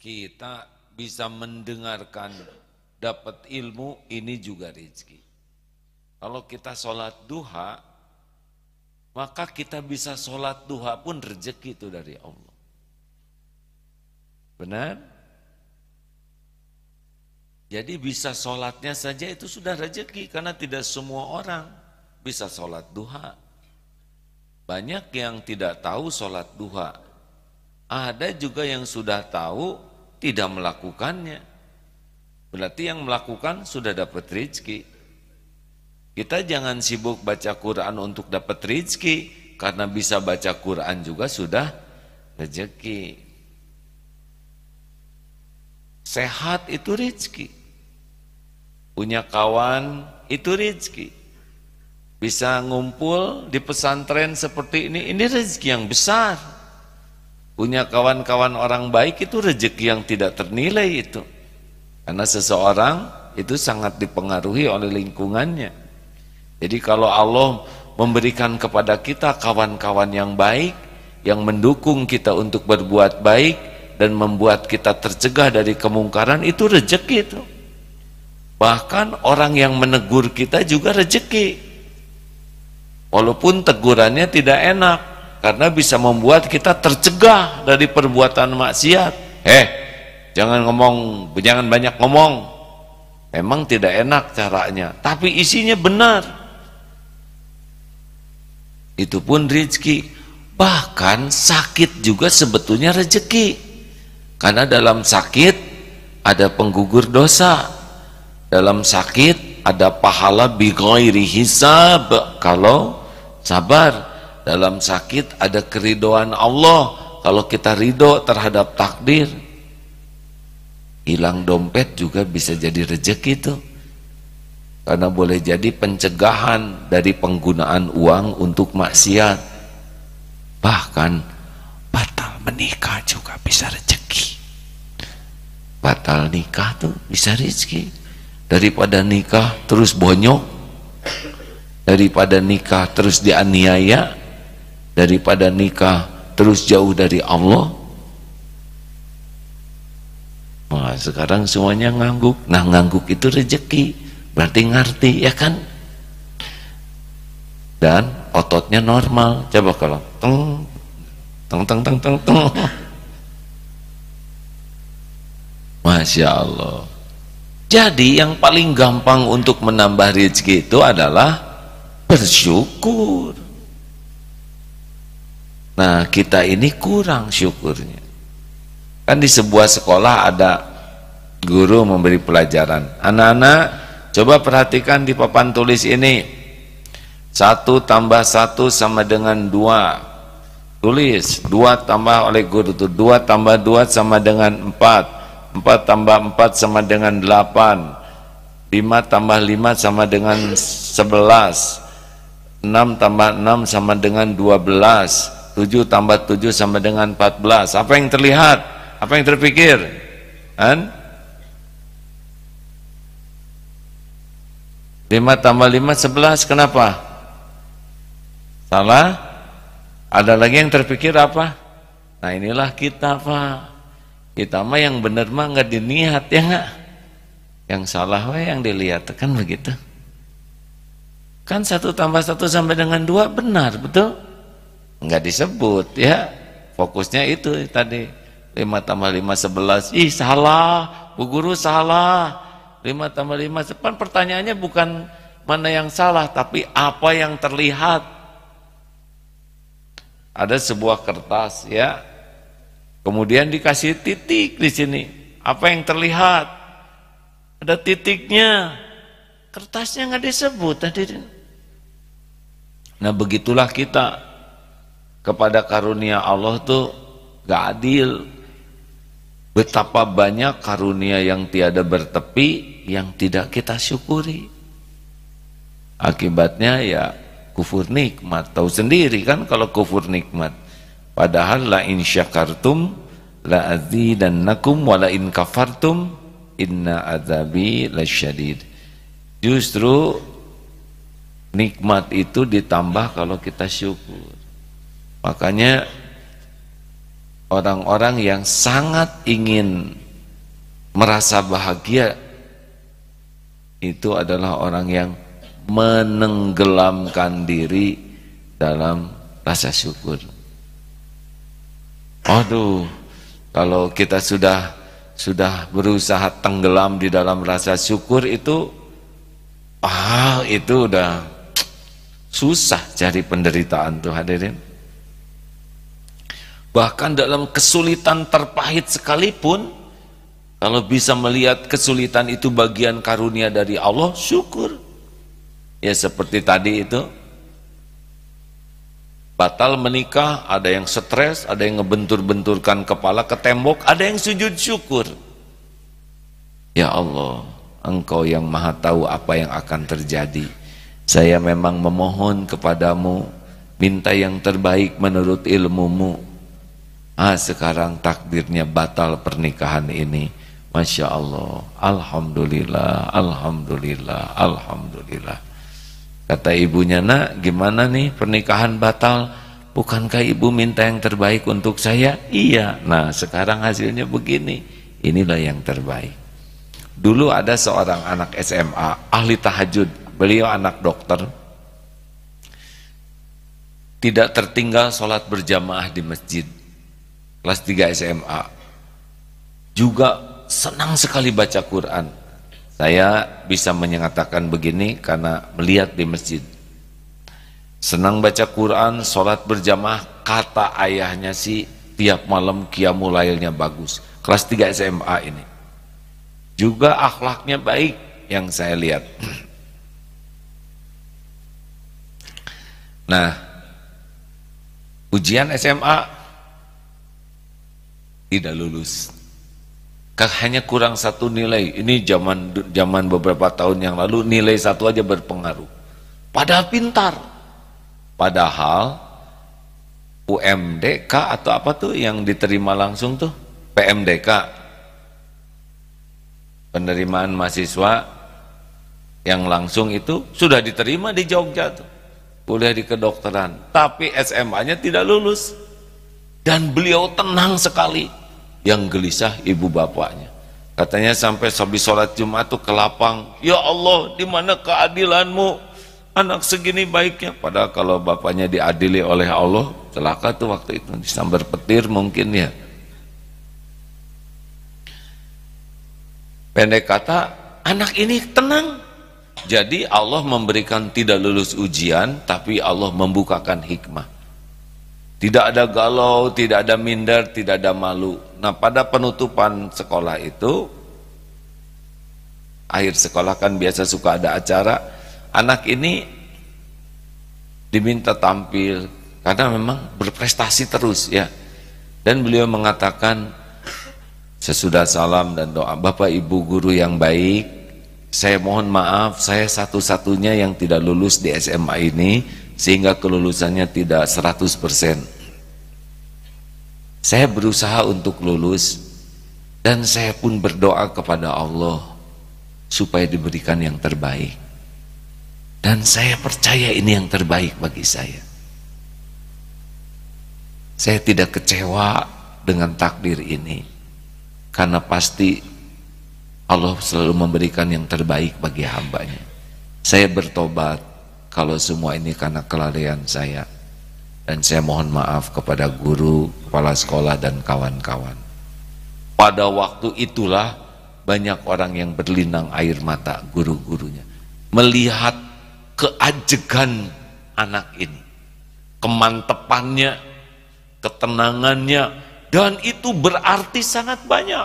kita bisa mendengarkan, dapat ilmu, ini juga rezeki. Kalau kita sholat duha, maka kita bisa sholat duha pun rezeki itu dari Allah. Benar? Jadi bisa sholatnya saja itu sudah rezeki, karena tidak semua orang bisa sholat duha. Banyak yang tidak tahu sholat duha. Ada juga yang sudah tahu tidak melakukannya. Berarti yang melakukan sudah dapat rezeki. Kita jangan sibuk baca Quran untuk dapat rezeki, karena bisa baca Quran juga sudah rezeki. Sehat itu rezeki. Punya kawan itu rezeki. Bisa ngumpul di pesantren seperti ini rezeki yang besar. Punya kawan-kawan orang baik itu rezeki yang tidak ternilai itu. Karena seseorang itu sangat dipengaruhi oleh lingkungannya. Jadi kalau Allah memberikan kepada kita kawan-kawan yang baik, yang mendukung kita untuk berbuat baik dan membuat kita tercegah dari kemungkaran, itu rezeki itu. Bahkan orang yang menegur kita juga rezeki. Walaupun tegurannya tidak enak, karena bisa membuat kita tercegah dari perbuatan maksiat. Jangan banyak ngomong. Memang tidak enak caranya, tapi isinya benar. Itu pun rezeki. Bahkan sakit juga sebetulnya rezeki, karena dalam sakit ada penggugur dosa, dalam sakit ada pahala bighairi hisab kalau sabar, dalam sakit ada keridhaan Allah kalau kita ridho terhadap takdir. Hilang dompet juga bisa jadi rezeki itu, karena boleh jadi pencegahan dari penggunaan uang untuk maksiat. Bahkan batal menikah juga bisa rezeki. Batal nikah tuh bisa rezeki. Daripada nikah terus bonyok, daripada nikah terus dianiaya, daripada nikah terus jauh dari Allah. Wah, sekarang semuanya ngangguk. Nah, ngangguk itu rezeki. Berarti ngerti, ya kan? Dan ototnya normal. Coba kalau teng. Masya Allah. Jadi yang paling gampang untuk menambah rezeki itu adalah bersyukur. Nah, kita ini kurang syukurnya. Kan di sebuah sekolah ada guru memberi pelajaran. Anak-anak, coba perhatikan di papan tulis ini. 1 tambah 1 sama dengan 2. Tulis 2 tambah oleh guru itu. 2 tambah 2 sama dengan 4. 4 tambah 4 sama dengan 8. 5 tambah 5 sama dengan 11. 6 tambah 6 sama dengan 12. 7 tambah 7 sama dengan 14. Apa yang terlihat? Apa yang terpikir? Kan? 5 tambah 5 11. Kenapa? Salah? Ada lagi yang terpikir apa? Nah, inilah kita, Pak. Kita mah yang benar mah nggak diniat, ya nggak? Yang salah yang dilihat, kan begitu? Kan 1 tambah 1 sampai dengan 2 benar, betul? Nggak disebut, ya. Fokusnya itu tadi. 5 tambah 5 11. Ih, salah, Bu Guru salah. 5 tambah 5, kan pertanyaannya bukan mana yang salah, tapi apa yang terlihat. Ada sebuah kertas, ya. Kemudian dikasih titik di sini. Apa yang terlihat? Ada titiknya. Kertasnya nggak disebut tadi. Nah, begitulah kita kepada karunia Allah tuh nggak adil. Betapa banyak karunia yang tiada bertepi yang tidak kita syukuri. Akibatnya ya kufur nikmat. Tahu sendiri kan kalau kufur nikmat. Padahal la in syakartum la azidannakum wa la in kafartum inna azabi lasyadid. Justru nikmat itu ditambah kalau kita syukur. Makanya orang-orang yang sangat ingin merasa bahagia itu adalah orang yang menenggelamkan diri dalam rasa syukur. Aduh, kalau kita sudah berusaha tenggelam di dalam rasa syukur itu udah susah cari penderitaan tuh hadirin. Bahkan dalam kesulitan terpahit sekalipun, kalau bisa melihat kesulitan itu bagian karunia dari Allah, syukur. Ya seperti tadi itu, batal menikah, ada yang stres, ada yang ngebentur-benturkan kepala ke tembok, ada yang sujud syukur. Ya Allah, Engkau yang maha tahu apa yang akan terjadi. Saya memang memohon kepadamu, minta yang terbaik menurut ilmumu. Sekarang takdirnya batal pernikahan ini. Masya Allah, Alhamdulillah, Alhamdulillah, Alhamdulillah. Kata ibunya, nak gimana nih pernikahan batal? Bukankah ibu minta yang terbaik untuk saya? Iya. Nah sekarang hasilnya begini. Inilah yang terbaik. Dulu ada seorang anak SMA, ahli tahajud. Beliau anak dokter. Tidak tertinggal sholat berjamaah di masjid. Kelas 3 SMA. Juga senang sekali baca Quran. Saya bisa menyatakan begini karena melihat di masjid. Senang baca Quran, sholat berjamaah, kata ayahnya sih tiap malam qiyamul lailnya bagus. Kelas 3 SMA ini. Juga akhlaknya baik yang saya lihat. Nah, ujian SMA tidak lulus. Hanya kurang satu nilai. Ini zaman beberapa tahun yang lalu nilai satu aja berpengaruh. Padahal pintar. Padahal UMDK atau apa tuh yang diterima langsung tuh? PMDK. Penerimaan mahasiswa yang langsung itu sudah diterima di Jogja tuh. Kuliah di kedokteran. Tapi SMA-nya tidak lulus. Dan beliau tenang sekali. Yang gelisah ibu bapaknya. Katanya sampai habis sholat Jumat tuh ke lapang, ya Allah, di mana keadilanmu? Anak segini baiknya. Padahal kalau bapaknya diadili oleh Allah, celaka tuh waktu itu, disambar petir mungkin ya. Pendek kata, anak ini tenang. Jadi Allah memberikan tidak lulus ujian, tapi Allah membukakan hikmah. Tidak ada galau, tidak ada minder, tidak ada malu. Nah pada penutupan sekolah itu, akhir sekolah kan biasa suka ada acara, anak ini diminta tampil karena memang berprestasi terus ya. Dan beliau mengatakan, sesudah salam dan doa, Bapak Ibu guru yang baik, saya mohon maaf, saya satu-satunya yang tidak lulus di SMA ini, sehingga kelulusannya tidak 100%. Saya berusaha untuk lulus dan saya pun berdoa kepada Allah supaya diberikan yang terbaik. Dan saya percaya ini yang terbaik bagi saya. Saya tidak kecewa dengan takdir ini karena pasti Allah selalu memberikan yang terbaik bagi hambanya. Saya bertobat kalau semua ini karena kelalaian saya. Dan saya mohon maaf kepada guru, kepala sekolah, dan kawan-kawan. Pada waktu itulah banyak orang yang berlinang air mata, guru-gurunya. Melihat keajegan anak ini. Kemantepannya, ketenangannya, dan itu berarti sangat banyak.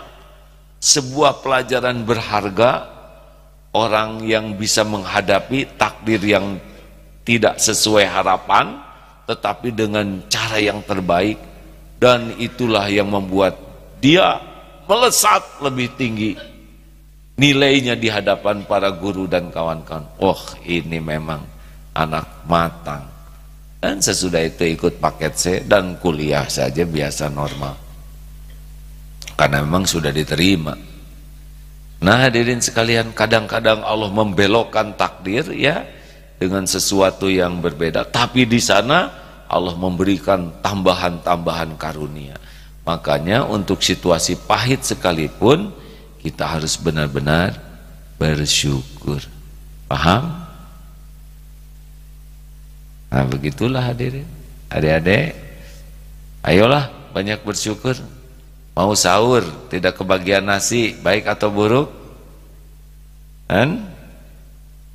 Sebuah pelajaran berharga, orang yang bisa menghadapi takdir yang tidak sesuai harapan, tetapi dengan cara yang terbaik, dan itulah yang membuat dia melesat lebih tinggi nilainya di hadapan para guru dan kawan-kawan. Oh, ini memang anak matang. Dan sesudah itu ikut paket C dan kuliah saja biasa normal, karena memang sudah diterima. Nah hadirin sekalian, kadang-kadang Allah membelokkan takdir ya dengan sesuatu yang berbeda, tapi di sana Allah memberikan tambahan-tambahan karunia. Makanya untuk situasi pahit sekalipun kita harus benar-benar bersyukur. Paham? Nah begitulah hadirin. Adik-adik, ayolah banyak bersyukur. Mau sahur tidak kebagian nasi, baik atau buruk? Kan?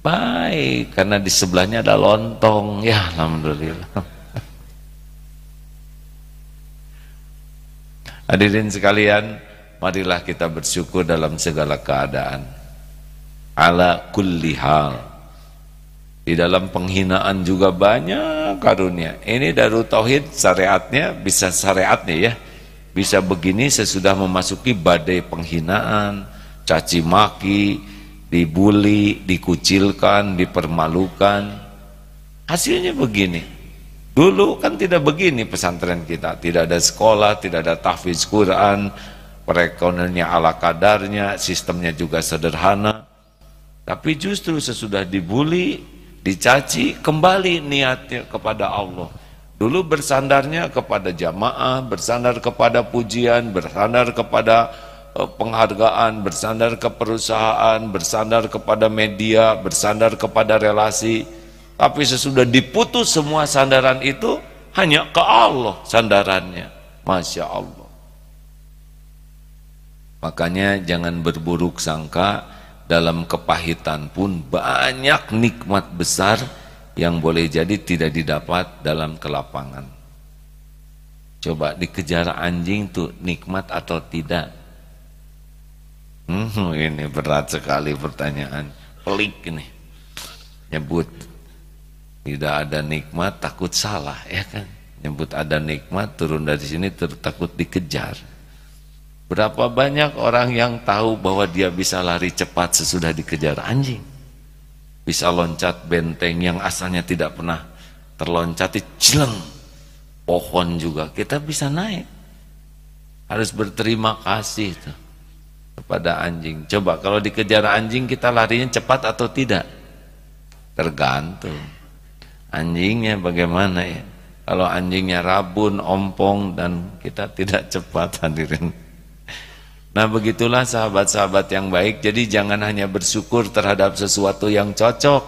Baik, karena di sebelahnya ada lontong. Ya alhamdulillah. Hadirin sekalian, marilah kita bersyukur dalam segala keadaan. Ala kulli hal. Di dalam penghinaan juga banyak karunia. Ini Darut Tauhid syariatnya bisa syariatnya ya. Bisa begini sesudah memasuki badai penghinaan, caci maki, dibully, dikucilkan, dipermalukan. Hasilnya begini. Dulu kan tidak begini pesantren kita, tidak ada sekolah, tidak ada tahfiz Quran, perekonomiannya ala kadarnya, sistemnya juga sederhana. Tapi justru sesudah dibully, dicaci, kembali niatnya kepada Allah. Dulu bersandarnya kepada jamaah, bersandar kepada pujian, bersandar kepada penghargaan, bersandar ke perusahaan, bersandar kepada media, bersandar kepada relasi. Tapi sesudah diputus semua sandaran itu, hanya ke Allah sandarannya. Masya Allah. Makanya jangan berburuk sangka, dalam kepahitan pun banyak nikmat besar yang boleh jadi tidak didapat dalam kelapangan. Coba dikejar anjing tuh nikmat atau tidak? Ini berat sekali pertanyaan. Pelik ini. Nyebut tidak ada nikmat takut salah, ya kan? Nyebut ada nikmat turun dari sini takut dikejar. Berapa banyak orang yang tahu bahwa dia bisa lari cepat sesudah dikejar anjing, bisa loncat benteng yang asalnya tidak pernah terloncati, jeleng. Pohon juga kita bisa naik. Harus berterima kasih tuh kepada anjing. Coba kalau dikejar anjing kita larinya cepat atau tidak? Tergantung anjingnya bagaimana ya. Kalau anjingnya rabun, ompong, dan kita tidak cepat, hadirin. Nah begitulah sahabat-sahabat yang baik. Jadi jangan hanya bersyukur terhadap sesuatu yang cocok,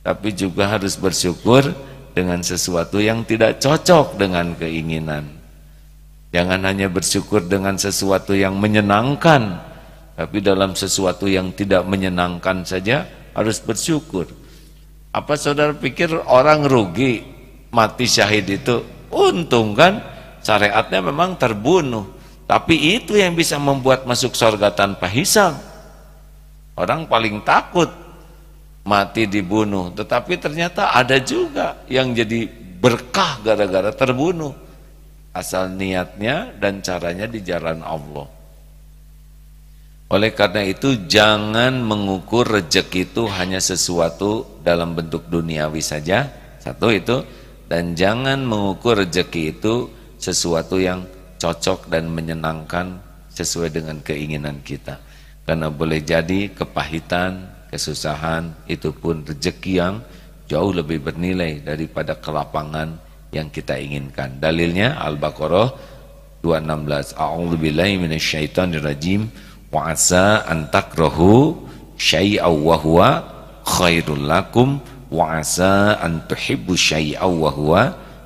tapi juga harus bersyukur dengan sesuatu yang tidak cocok dengan keinginan. Jangan hanya bersyukur dengan sesuatu yang menyenangkan, tapi dalam sesuatu yang tidak menyenangkan saja harus bersyukur. Apa saudara pikir orang rugi mati syahid itu? Untung kan, syariatnya memang terbunuh, tapi itu yang bisa membuat masuk surga tanpa hisab. Orang paling takut mati dibunuh, tetapi ternyata ada juga yang jadi berkah gara-gara terbunuh, asal niatnya dan caranya di jalan Allah. Oleh karena itu jangan mengukur rezeki itu hanya sesuatu dalam bentuk duniawi saja, satu itu, dan jangan mengukur rezeki itu sesuatu yang cocok dan menyenangkan sesuai dengan keinginan kita. Karena boleh jadi kepahitan, kesusahan itu pun rezeki yang jauh lebih bernilai daripada kelapangan yang kita inginkan. Dalilnya Al-Baqarah 216. A'udzubillahi minasyaitonirrajim. Wa asa an takrahu syai'aw wa huwa khairul lakum wa asa an tuhibbu syai'aw wa huwa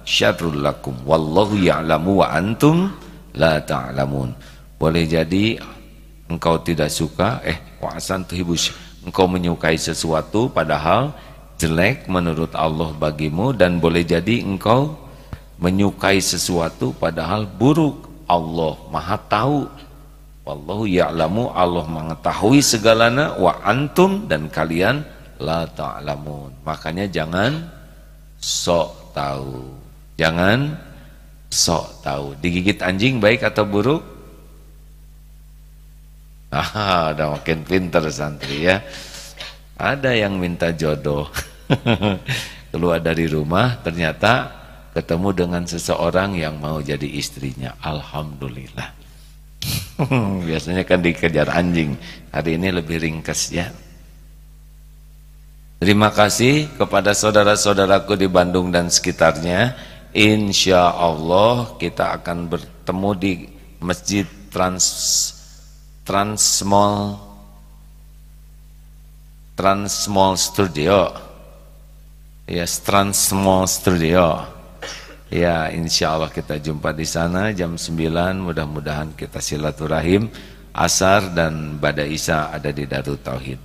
syarrul lakum wallahu ya'lamu wa antum la ta'lamun. Boleh jadi engkau tidak suka wa asa an tuhibbu, engkau menyukai sesuatu padahal jelek menurut Allah bagimu, dan boleh jadi engkau menyukai sesuatu padahal buruk. Allah Maha tahu. Wallahu ya'lamu, Allah mengetahui segalanya, wa antum, dan kalian la ta'lamun. Makanya jangan sok tahu. Jangan sok tahu. Digigit anjing baik atau buruk? Udah makin pinter santri ya. Ada yang minta jodoh. Keluar dari rumah ternyata ketemu dengan seseorang yang mau jadi istrinya. Alhamdulillah. Biasanya kan dikejar anjing, hari ini lebih ringkas ya. Terima kasih kepada saudara-saudaraku di Bandung dan sekitarnya. Insya Allah kita akan bertemu di Masjid Transmall Studio. Ya, Transmall Studio. Ya, insya Allah kita jumpa di sana jam 9. Mudah-mudahan kita silaturahim. Asar dan Bada Isya ada di Darut Tauhid.